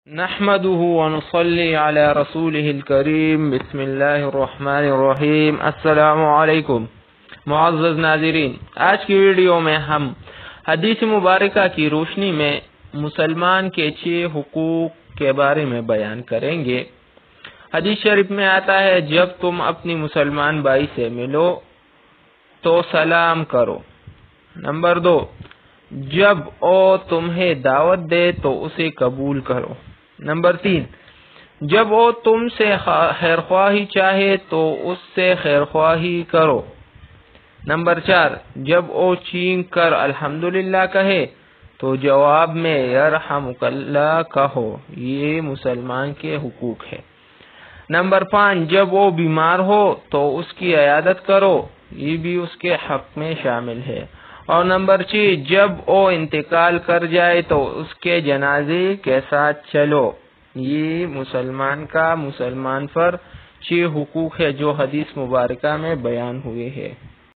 نحمده ونصلي على رسوله الكريم بسم اللہ الرحمن الرحیم۔ السلام علیکم معزز ناظرین، آج کی ویڈیو میں ہم حدیث مبارکہ کی روشنی میں مسلمان کے 6 حقوق کے بارے میں بیان کریں گے۔ حدیث شریف میں آتا ہے، جب تم اپنی مسلمان بھائی سے ملو تو سلام کرو۔ نمبر 2، جب وہ تمہیں دعوت دے تو اسے قبول کرو۔ نمبر 3، جب وہ تم سے خیرخواہی چاہے تو اس سے خیرخواہی کرو۔ نمبر 4، جب وہ چینک کر الحمدللہ کہے تو جواب میں یرحمک اللہ کہو۔ یہ مسلمان کے حقوق ہے۔ نمبر 5، جب وہ بیمار ہو تو اس کی عیادت کرو، یہ بھی اس کے حق میں شامل ہے۔ اور نمبر 6، جب وہ انتقال کر جائے تو اس کے جنازے کے ساتھ چلو۔ یہ مسلمان پر 6 حقوق ہے جو حدیث مبارکہ میں بیان ہوئے ہیں۔